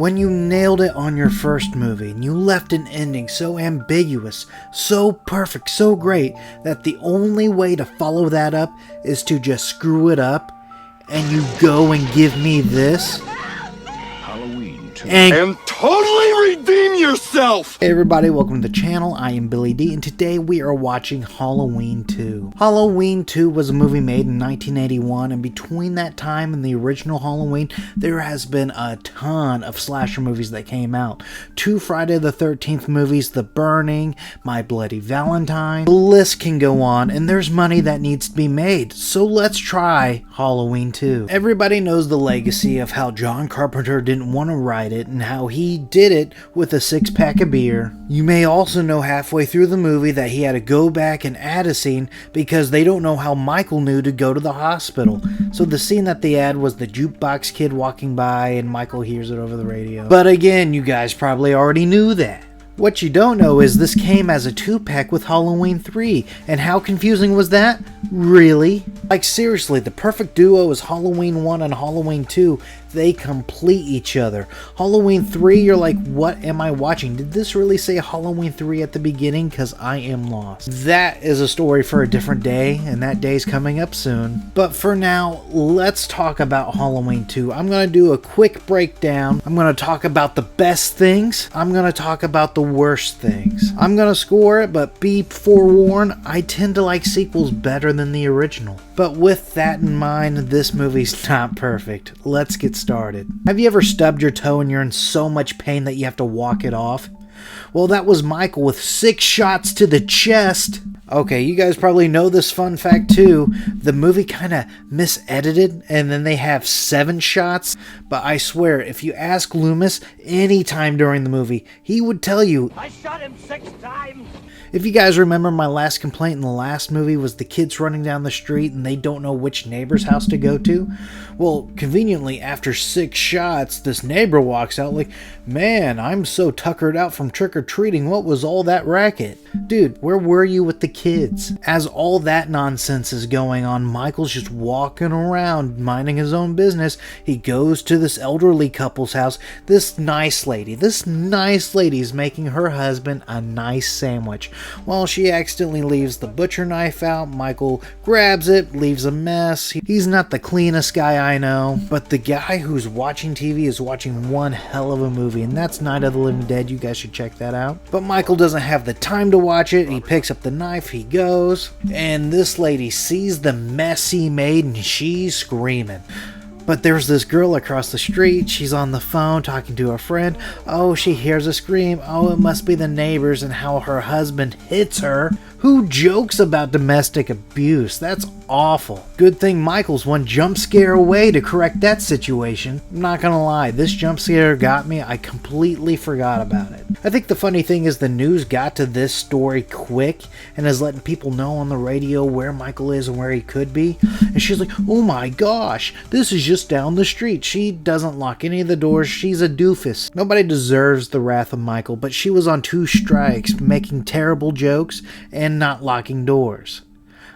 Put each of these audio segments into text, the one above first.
When you nailed it on your first movie and you left an ending so ambiguous, so perfect, so great that the only way to follow that up is to just screw it up, and you go and give me this? Halloween 2. And totally redeem yourself! Hey everybody, welcome to the channel. I am Billy D, and today we are watching Halloween 2. Halloween 2 was a movie made in 1981, and between that time and the original Halloween, there has been a ton of slasher movies that came out. 2 Friday the 13th movies, The Burning, My Bloody Valentine. The list can go on, and there's money that needs to be made, so let's try Halloween 2. Everybody knows the legacy of how John Carpenter didn't want to write it, and how he did it with a 6-pack of beer. You may also know halfway through the movie that he had to go back and add a scene because they don't know how Michael knew to go to the hospital. So the scene that they add was the jukebox kid walking by and Michael hears it over the radio. But again, you guys probably already knew that. What you don't know is this came as a 2-pack with Halloween 3, and how confusing was that? Really? Like seriously, the perfect duo is Halloween 1 and Halloween 2. They complete each other. Halloween 3, you're like, what am I watching? Did this really say Halloween 3 at the beginning? Because I am lost. That is a story for a different day, and that day's coming up soon. But for now, let's talk about Halloween 2. I'm going to do a quick breakdown. I'm going to talk about the best things. I'm going to talk about the worst things. I'm going to score it, but be forewarned, I tend to like sequels better than the original. But with that in mind, this movie's not perfect. Let's get started. Have you ever stubbed your toe and you're in so much pain that you have to walk it off? Well, that was Michael with 6 shots to the chest. Okay, you guys probably know this fun fact too. The movie kind of misedited, and then they have 7 shots. But I swear, if you ask Loomis any time during the movie, he would tell you, I shot him 6 times! If you guys remember, my last complaint in the last movie was the kids running down the street and they don't know which neighbor's house to go to. Well, conveniently, after 6 shots, this neighbor walks out like, man, I'm so tuckered out from trick-or-treating. What was all that racket? Dude, where were you with the kids? As all that nonsense is going on, Michael's just walking around, minding his own business. He goes to this elderly couple's house. This nice lady is making her husband a nice sandwich. Well, she accidentally leaves the butcher knife out. Michael grabs it, leaves a mess. He's not the cleanest guy I know, but the guy who's watching TV is watching one hell of a movie, and that's Night of the Living Dead. You guys should check that out. But Michael doesn't have the time to watch it. He picks up the knife, he goes, and this lady sees the mess he made, and she's screaming. But there's this girl across the street. She's on the phone talking to a friend. Oh, she hears a scream. Oh, it must be the neighbors, and how her husband hits her. Who jokes about domestic abuse? That's awful. Good thing Michael's one jump scare away to correct that situation. I'm not gonna lie, this jump scare got me. I completely forgot about it. I think the funny thing is the news got to this story quick and is letting people know on the radio where Michael is and where he could be. And she's like, oh my gosh, this is just down the street. She doesn't lock any of the doors. She's a doofus. Nobody deserves the wrath of Michael, but she was on 2 strikes, making terrible jokes and not locking doors.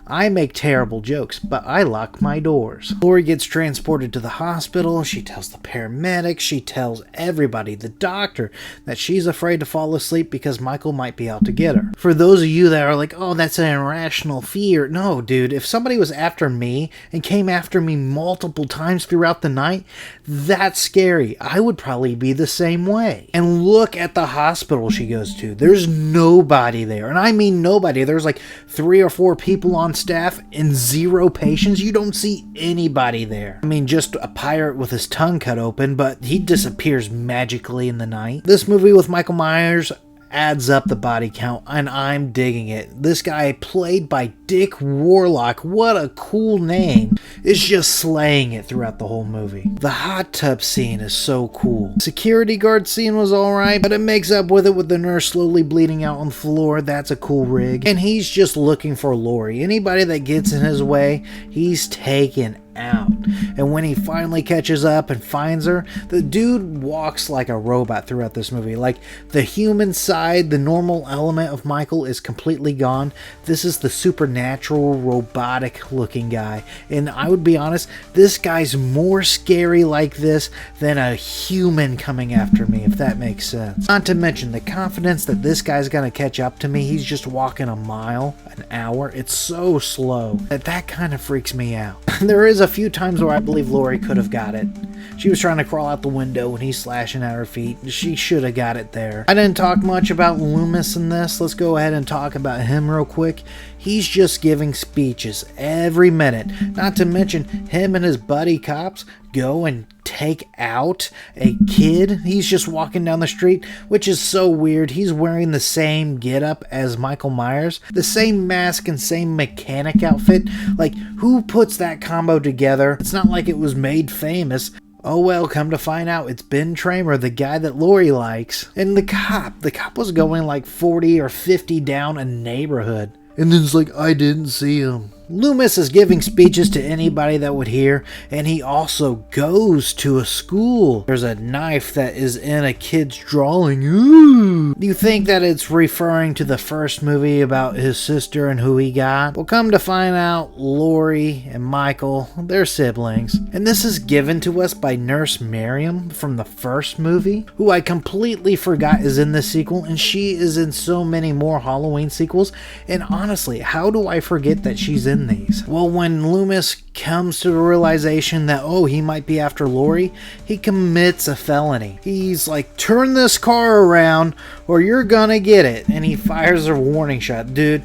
I make terrible jokes, but I lock my doors. Lori gets transported to the hospital. She tells the paramedics, she tells everybody, the doctor, that she's afraid to fall asleep because Michael might be out to get her. For those of you that are like, oh, that's an irrational fear. No, dude, if somebody was after me and came after me multiple times throughout the night, that's scary. I would probably be the same way. And look at the hospital she goes to. There's nobody there. And I mean nobody. There's like 3 or 4 people on staff and 0 patients. You don't see anybody there. I mean, just a pirate with his tongue cut open, but he disappears magically in the night. This movie with Michael Myers adds up the body count, and I'm digging it. This guy, played by Dick Warlock, what a cool name, is just slaying it throughout the whole movie. The hot tub scene is so cool. Security guard scene was alright, but it makes up with it with the nurse slowly bleeding out on the floor. That's a cool rig. And he's just looking for Lori. Anybody that gets in his way, he's taking out. And when he finally catches up and finds her, the dude walks like a robot throughout this movie. Like, the human side, the normal element of Michael is completely gone. This is the supernatural, robotic looking guy. And I would be honest, this guy's more scary like this than a human coming after me, if that makes sense. Not to mention the confidence that this guy's gonna catch up to me. He's just walking a mile an hour. It's so slow that kind of freaks me out. There is a few times where I believe Laurie could have got it. She was trying to crawl out the window when he's slashing at her feet. She should have got it there. I didn't talk much about Loomis in this. Let's go ahead and talk about him real quick. He's just giving speeches every minute. Not to mention, him and his buddy cops go and take out a kid. He's just walking down the street, which is so weird. He's wearing the same getup as Michael Myers, the same mask and same mechanic outfit. Like, who puts that combo together? It's not like it was made famous. Oh well, come to find out, it's Ben Tramer, the guy that Laurie likes. And the cop was going like 40 or 50 down a neighborhood. And then it's like, I didn't see him. Loomis is giving speeches to anybody that would hear, and he also goes to a school. There's a knife that is in a kid's drawing. Ooh! Do you think that it's referring to the first movie about his sister and who he got? Well, come to find out, Laurie and Michael, they're siblings. And this is given to us by Nurse Miriam from the first movie, who I completely forgot is in this sequel, and she is in so many more Halloween sequels. And honestly, how do I forget that she's in these? Well, when Loomis comes to the realization that, oh, he might be after Laurie, he commits a felony. He's like, turn this car around or you're gonna get it. And he fires a warning shot. Dude,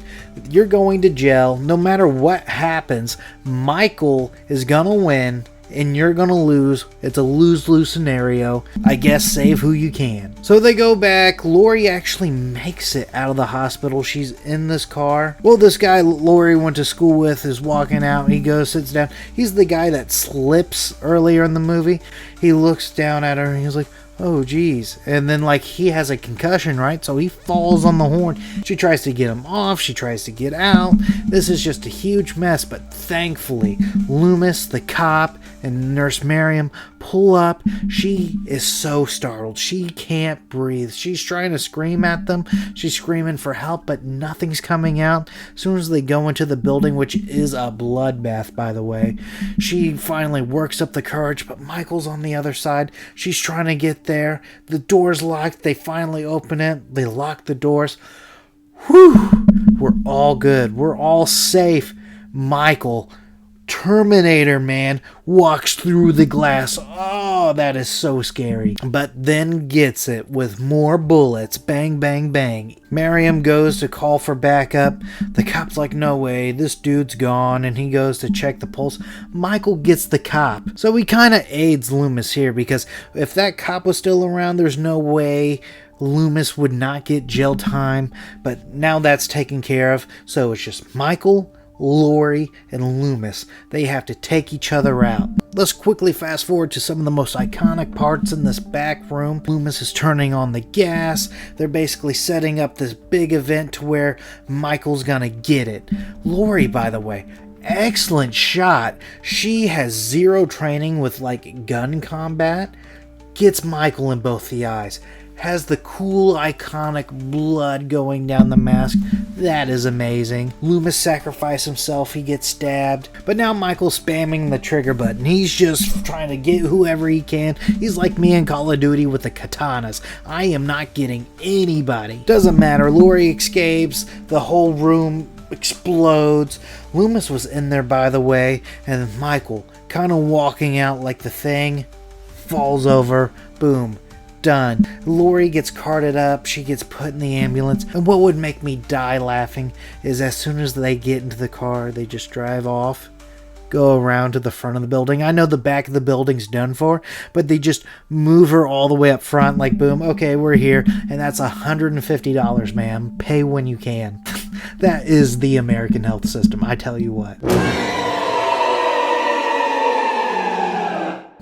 you're going to jail. No matter what happens, Michael is gonna win and you're gonna lose. It's a lose-lose scenario. I guess save who you can. So they go back. Laurie actually makes it out of the hospital. She's in this car. Well, this guy Laurie went to school with is walking out. He goes, sits down. He's the guy that slips earlier in the movie. He looks down at her and he's like, oh geez. And then like he has a concussion, right? So he falls on the horn. She tries to get him off. She tries to get out. This is just a huge mess. But thankfully, Loomis, the cop, and Nurse Miriam pull up. She is so startled. She can't breathe. She's trying to scream at them. She's screaming for help, but nothing's coming out. As soon as they go into the building, which is a bloodbath, by the way, she finally works up the courage, but Michael's on the other side. She's trying to get there. The door's locked. They finally open it. They lock the doors. Whew! We're all good. We're all safe. Michael, Terminator man, walks through the glass. Oh, that is so scary. But then gets it with more bullets. Bang, bang, bang. Miriam goes to call for backup. The cop's like, no way, this dude's gone. And he goes to check the pulse. Michael gets the cop. So he kind of aids Loomis here, because if that cop was still around, there's no way Loomis would not get jail time. But now that's taken care of. So it's just Michael, Laurie, and Loomis. They have to take each other out. Let's quickly fast forward to some of the most iconic parts in this back room. Loomis is turning on the gas. They're basically setting up this big event to where Michael's gonna get it. Laurie, by the way, excellent shot. She has zero training with like gun combat. Gets Michael in both the eyes. Has the cool, iconic blood going down the mask. That is amazing. Loomis sacrificed himself. He gets stabbed. But now Michael's spamming the trigger button. He's just trying to get whoever he can. He's like me in Call of Duty with the katanas. I am not getting anybody. Doesn't matter. Laurie escapes. The whole room explodes. Loomis was in there, by the way. And Michael, kind of walking out like the Thing, falls over. Boom. Done. Laurie gets carted up. She gets put in the ambulance. And what would make me die laughing is as soon as they get into the car, they just drive off, go around to the front of the building. I know the back of the building's done for, but they just move her all the way up front, like, boom, okay, we're here. And that's $150, ma'am. Pay when you can. That is the American health system, I tell you what.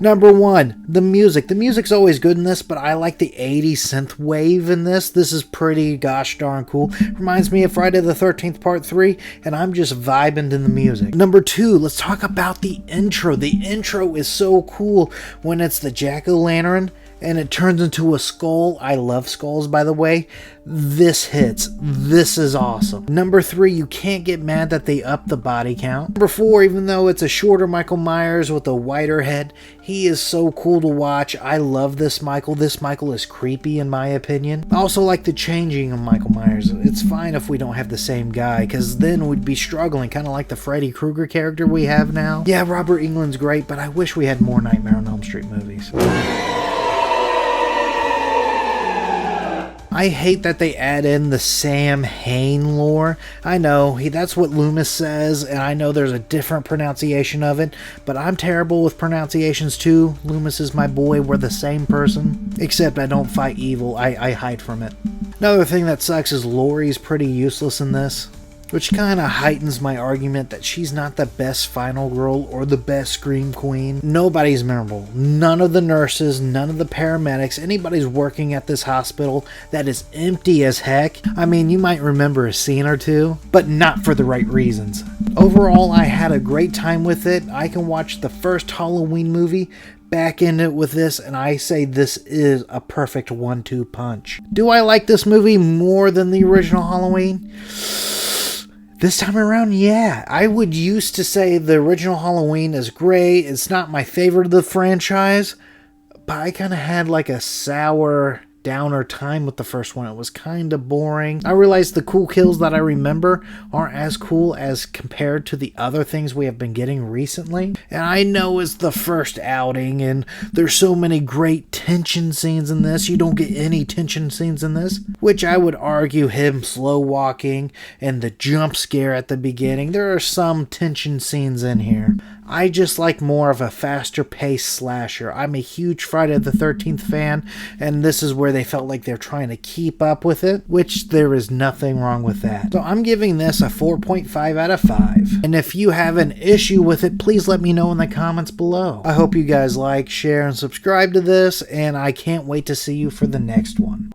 Number 1, the music. The music's always good in this, but I like the 80s synth wave in this. This is pretty gosh darn cool. Reminds me of Friday the 13th Part 3, and I'm just vibing to the music. Number 2, let's talk about the intro. The intro is so cool when it's the jack-o'-lantern and it turns into a skull. I love skulls, by the way. This hits. This is awesome. Number 3, you can't get mad that they upped the body count. Number 4, even though it's a shorter Michael Myers with a wider head, he is so cool to watch. I love this Michael. This Michael is creepy in my opinion. I also like the changing of Michael Myers. It's fine if we don't have the same guy, because then we'd be struggling, kind of like the Freddy Krueger character we have now. Yeah, Robert Englund's great, but I wish we had more Nightmare on Elm Street movies. I hate that they add in the Sam Hain lore. I know, that's what Loomis says, and I know there's a different pronunciation of it, but I'm terrible with pronunciations too. Loomis is my boy, we're the same person. Except I don't fight evil, I hide from it. Another thing that sucks is Laurie's pretty useless in this, which kind of heightens my argument that she's not the best final girl or the best scream queen. Nobody's memorable. None of the nurses, none of the paramedics, anybody's working at this hospital that is empty as heck. I mean, you might remember a scene or two, but not for the right reasons. Overall, I had a great time with it. I can watch the first Halloween movie, back in it with this, and I say this is a perfect 1-2 punch. Do I like this movie more than the original Halloween? This time around, yeah. I would used to say the original Halloween is great. It's not my favorite of the franchise, but I kind of had like a sour, downer time with the first one. It was kind of boring. I realized the cool kills that I remember aren't as cool as compared to the other things we have been getting recently. And I know it's the first outing, and there's so many great tension scenes in this. You don't get any tension scenes in this, which I would argue him slow walking and the jump scare at the beginning. There are some tension scenes in here. I just like more of a faster paced slasher. I'm a huge Friday the 13th fan, and this is where they felt like they're trying to keep up with it, which there is nothing wrong with that. So I'm giving this a 4.5 out of 5. And if you have an issue with it, please let me know in the comments below. I hope you guys like, share, and subscribe to this, and I can't wait to see you for the next one.